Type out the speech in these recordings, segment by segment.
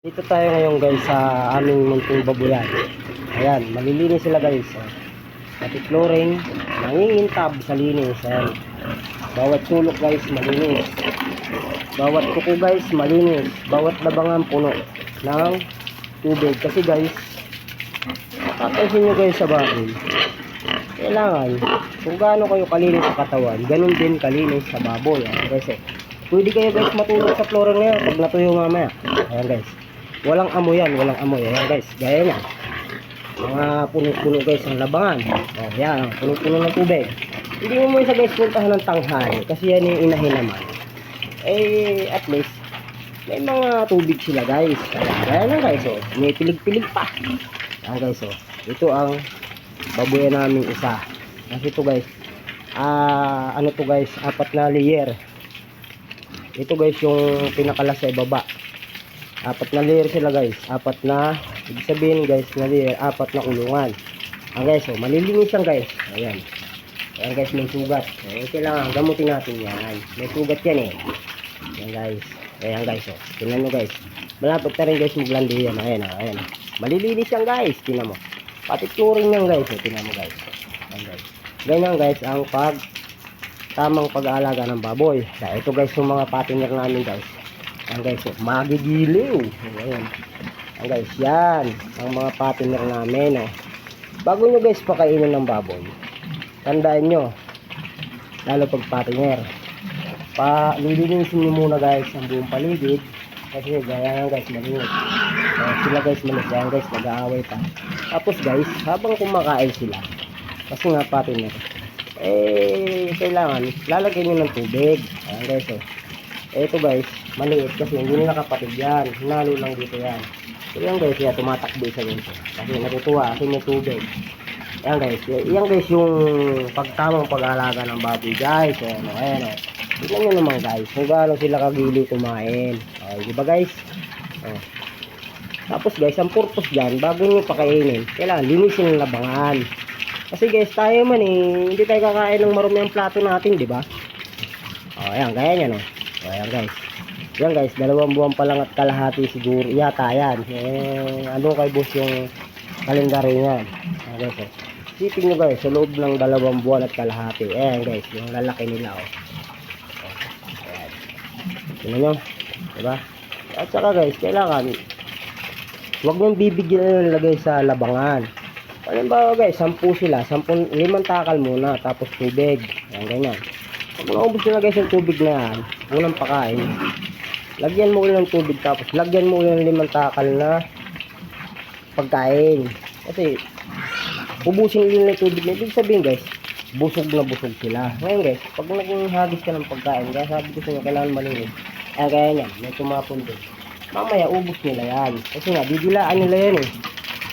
Dito tayo ngayon guys sa aming munting babuyan. Ayan, malilinis sila guys. Pati flooring, nangingintab sa linis. Ayan. Bawat sulok guys, malinis. Bawat kuko guys, malinis. Bawat labangan puno ng tubig. Kasi guys, papansin nyo guys sa baboy, kailangan, kung gaano kayo kalinis sa katawan, ganun din kalinis sa baboy. Ayan guys, pwede kayo guys matulog sa flooring ngayon pag natuyo mamaya. Ayan guys. Walang amoy yan, walang amoy. Ayan guys, gaya niya. Mga puno-puno guys ang labangan. O yan, puno-puno ng tubig. Hindi mo isa guys puntahan ng tanghali kasi yan yung inahin naman. Eh, at least, may mga tubig sila guys. Kaya na guys, oh. May pilig-pilig pa. Ayan guys, oh. Ito ang babuyan namin isa. Kasi ito guys, ano to guys, 4 na layer. Ito guys yung pinakalas sa ibaba. 4 na layer sila guys, 4 na, ibig sabihin guys na layer, 4 na kulungan. Guys, oh, malilinis yan guys. Ayan. Ayan guys, may sugat. Kailangan gamutin natin yan. May sugat yan eh. Ayan guys. Ayan guys, oh. Tingnan nyo guys. Malapit na rin guys maglandi yan. Ayan, oh. Ayan. Malilinis yan guys. Tingnan mo. Pati flooring yan guys. Oh. Tingnan mo guys. Ayan guys. Ganyan guys ang tamang pag-aalaga ng baboy. Kaya ito guys yung mga partner namin guys. Ayan guys, oh, magigiliw. Ayan. Ayan guys, yan ang mga partner namin. Oh. Bago nyo guys pakainin ng baboy, tandaan nyo, lalo pag partner, lilinisin nyo muna guys ang buong paligid. Kasi gaya nga guys, malinis. Sila guys malinis. Ayan guys, nag-aaway pa. Tapos guys, habang kumakain sila, kasi nga partner, kailangan lalagyan nyo ng tubig. Ayan guys, oh. Ito guys, maliit kasi hindi nila kapatid yan. Hinalo lang dito yan. So yan guys, yan, tumatakbo isa dito. Kasi natutuwa kasi may tubig. Yan guys, yan guys yung pagtamang pag-alaga ng baboy guys. Ayan o, ayan o. Tignan nyo naman guys, kung gaano sila kagili kumain. Okay, diba guys? Tapos guys, ang purpose dyan, bago nyo pakainin, kailangan linisin ang labangan. Kasi guys, tayo man eh, hindi tayo kakain ng marumi ang plato natin, diba? O, ayan, gaya nyan o. Ayan guys. Yan guys, 2 buwan pa lang at kalahati siguro. Yata yan. Ano kay boss yung kalendaryo niyan. Ayan guys. Sipin nyo guys, sa loob ng 2 buwan at kalahati. Ayan guys, yung lalaki nila. Oh. Ayan. Tingnan nyo. Diba? At saka guys, kailangan huwag nyo bibigyan ng lagay sa labangan. Halimbawa guys, 10 sila. 5 takal muna. Tapos tubig. Ayan ganyan. Pag naubos nyo na guys yung tubig na yan, unang pakain, lagyan mo ulit ng tubig, tapos lagyan mo ulit ng 5 takal na pagkain. Kasi ubusin nila yung tubig na, ibig sabihin guys, busog na busog sila. Ngayon guys, pag naghagis ka ng pagkain, kaya sabi ko sa inyo, kailangan malinis. Kaya yan, may tumapon din. Mamaya ubos nila yan. Kasi nga, didilaan nila yan eh.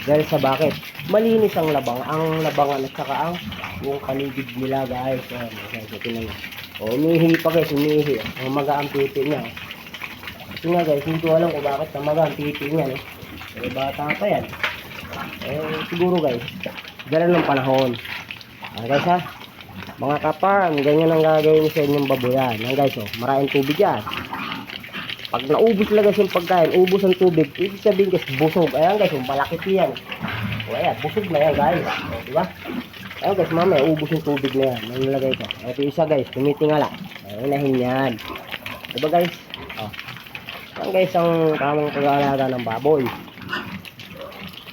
Dahil sa bakit? Malinis ang labangan at saka ang yung paligid nila guys. Ayan, guys, tingnan nyo. O, umihi pa guys, umihi. Maga ang pipi niya. Kasi nga guys, hindi ko alam kung bakit maga ang pipi niya. Bata pa yan. Siguro guys, dala ng panahon. Guys ha, mga kaparm, ganyan ang gagawin sa inyong baboyan. Guys, oh, maraming tubig yan. Pag naubos lang guys yung pagkain, ubos ang tubig, ibig sabihin guys, busog. Ayan guys, yung malaki yan. O ayan, busog na yan guys. O, diba? Ayan guys, mamaya ubos yung tubig na yan. May nilagay ko. Ito isa guys, tumitingala. Ayan, unahin yan. Diba guys? O. Ayan guys, ang tamang pag-aalaga ng baboy.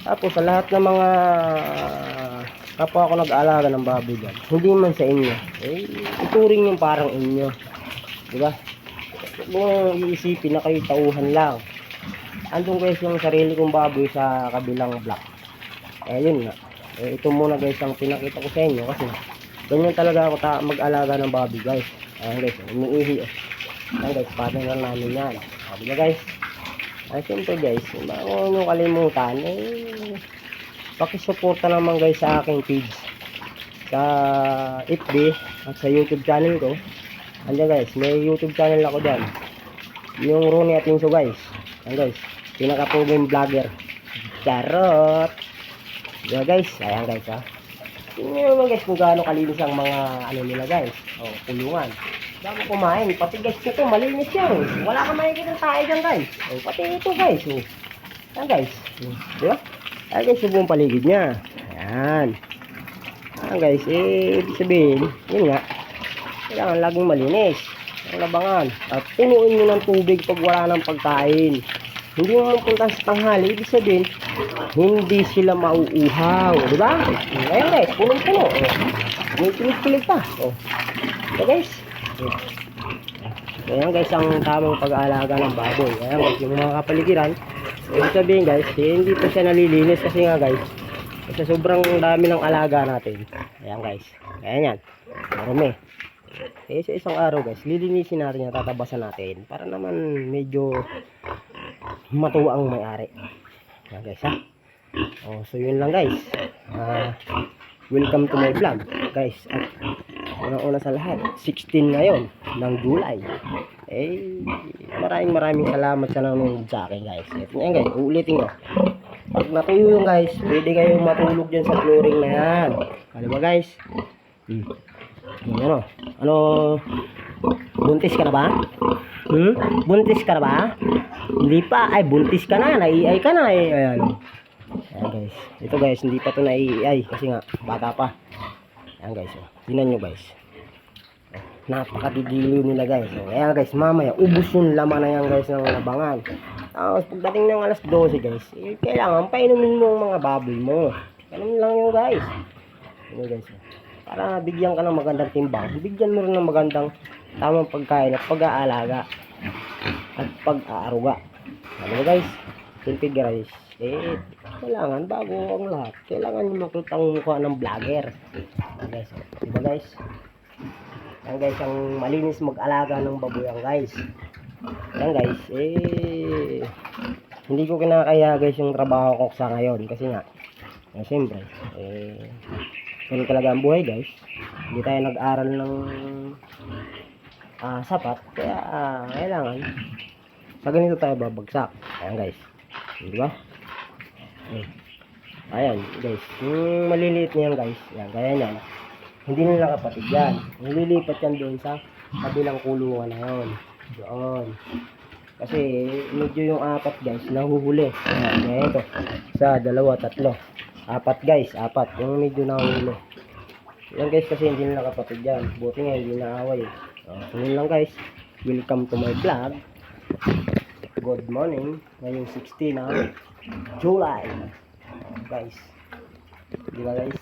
Tapos sa lahat ng mga kapwa ako nag-aalaga ng baboy dyan, hindi man sa inyo, ituring yung parang inyo. Diba? Huwag mong iisipin na kayo tauhan lang. Andun guys yung sarili kong baboy sa kabilang block. Yun nga. Ito muna guys ang pinakita ko sa inyo kasi ganyan talaga ako mag-alaga ng baboy guys. Ayan guys, umiihi. Ayan guys, partner lang namin yan. Diba guys? Siyempre guys, huwag nyo kalimutan, pakisuporta naman guys sa aking page sa FB at sa YouTube channel ko. Andiyan guys, may YouTube channel ako dyan, yung Ronnie Atinso guys. Ayan guys, pinakapuging vlogger. Charot. Diba guys, ayan guys ha. Tingnan naman guys kung gaano kalinis ang mga ano nila guys. O, kulungan. Bago kumain, pati guys ito, malinis yan. Wala kang makikita tayo dyan guys. O, pati ito guys. O, Ayan guys. Di ba? Ayan guys, yung buong paligid niya. Ayan. Ayan guys, ibig sabihin, yun nga, kailangan laging malinis ang labangan. At punuin nyo ng tubig pag wala ng pagkain. Hindi mo punta sa tanghali, ibig sabihin, hindi sila mauuhaw. Di ba? Ayan guys, punong-puno. May pilit-pilit pa. So guys, ayan guys, ang tamang pag-aalaga ng baboy. Ayan guys, yung mga kapaligiran, ibig sabihin guys, hindi pa siya nalilinis kasi nga guys, kasi sobrang dami ng alaga natin. Ayan guys, ayan yan, marami. Sa isang araw guys, lilinisin natin yan, tatabasan natin para naman medyo matuwa ang may-ari. Ayan guys ha. So yun lang guys. Welcome to my vlog guys. At una sa lahat, 16 ngayon ng July. Maraming salamat sa nanonood sa akin guys. Ito yan guys, uulitin ko. Pag natuyo yung guys, pwede kayong matulog dyan sa flooring na yan. Ano ba guys? Ano? Buntis ka na ba? Buntis ka na ba? Hindi pa. Ay, buntis ka na. Nai-AI ka na eh. Ayan guys. Ito guys, hindi pa ito nai-AI kasi nga, bata pa. Ayan guys. Tingnan nyo guys. Napakadidiliw nila guys. Ayan guys, mamaya, ubus yung laman na yan guys ng labangan. Tapos, pagdating ng alas 12 guys, kailangan painumin mo ang mga baboy mo. Ganun lang yun guys. Ayan guys. Para bigyan ka ng magandang timbang, bigyan mo rin ng magandang tamang pagkain at pag-aalaga at pag-aaruga. Ano ba guys? Simple guys. Kailangan bago ang lahat, kailangan yung makita ang mukha ng vlogger. Guys, diba guys? Yan guys, ang malinis mag-alaga ng baboy guys. Yan guys, hindi ko kinakaya guys yung trabaho ko sa ngayon kasi nga, siyempre, ganun talaga ang buhay guys. Hindi tayo nag-aral ng sapat, kaya kailangan sa ganito tayo babagsak. Ayan guys, di ba? Ayan guys, yung maliliit niyan guys, yan, gaya niyan, hindi nila kapatid yan, nililipat yan doon sa kabilang kulungan na yun, doon. Kasi medyo yung apat guys nahuhuli. Ayan, ito, isa, dalawa, tatlo, apat guys, apat yung medyo nahuhuli yan guys, kasi hindi nila kapatid yan, buti nga hindi naaway. So yun lang guys, welcome to my vlog. Good morning, ngayong 16 na July guys, di ba guys?